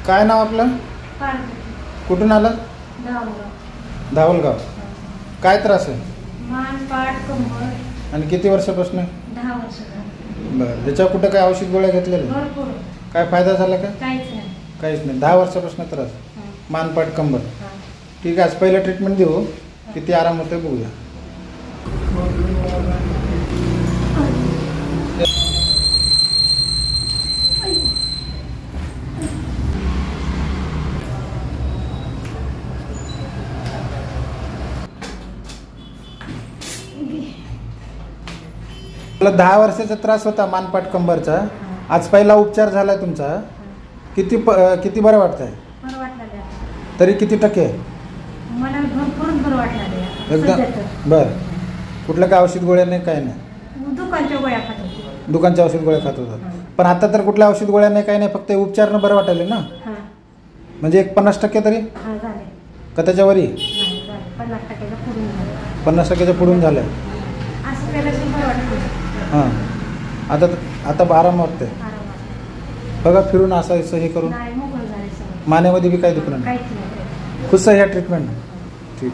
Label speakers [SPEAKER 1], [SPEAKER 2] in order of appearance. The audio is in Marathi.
[SPEAKER 1] काय नाव आपलं? कुठून आलं? धावलगाव. काय त्रास आहे?
[SPEAKER 2] मान, पाठ, कंबर.
[SPEAKER 1] आणि किती वर्षापासून?
[SPEAKER 2] 10 वर्ष झाली.
[SPEAKER 1] बरं. त्याच्यावर कुठं काय औषध गोळ्या घेतलेल्या?
[SPEAKER 2] भरपूर.
[SPEAKER 1] काय फायदा झाला का?
[SPEAKER 2] काहीच नाही.
[SPEAKER 1] काहीच नाही. 10 वर्षापासून त्रास. मान, पाठ, कंबर. ठीक आहे. आज पहिलं ट्रीटमेंट देऊ. किती आराम होतोय बघूया. मला 10 वर्षाचा त्रास होता मानपाट कंबरचा. आज पहिला उपचार झालाय तुमचा. किती बरं वाटतंय?
[SPEAKER 2] बरं वाटलं.
[SPEAKER 1] तरी किती टक्के?
[SPEAKER 2] मला भरपूर बरं वाटलं.
[SPEAKER 1] एकदम बरं. कुठलं काय औषध गोळ्या नाही? काय नाही.
[SPEAKER 2] दुकानच्या गोळ्या खात होते.
[SPEAKER 1] दुकानच्या औषध गोळ्या खात होता. पण आता तर कुठल्या औषध गोळ्या नाही, काही नाही, फक्त उपचारनं बरं वाटायले ना? म्हणजे एक 50% तरी
[SPEAKER 2] झाले
[SPEAKER 1] का त्याच्यावरी?
[SPEAKER 2] 50%च्या पुढून झालं.
[SPEAKER 1] 50%च्या पुढून झालं.
[SPEAKER 2] असं केल्याशिवाय बरं वाटतं.
[SPEAKER 1] हां. आता आराम वाटतंय. बघा फिरून असं हे करून.
[SPEAKER 2] नाही, मोकळं झालं सगळं.
[SPEAKER 1] मानेमध्ये बी काही दुखणं नाही.
[SPEAKER 2] काहीच नाही.
[SPEAKER 1] खुश आहे ह्या ट्रीटमेंट? ठीक.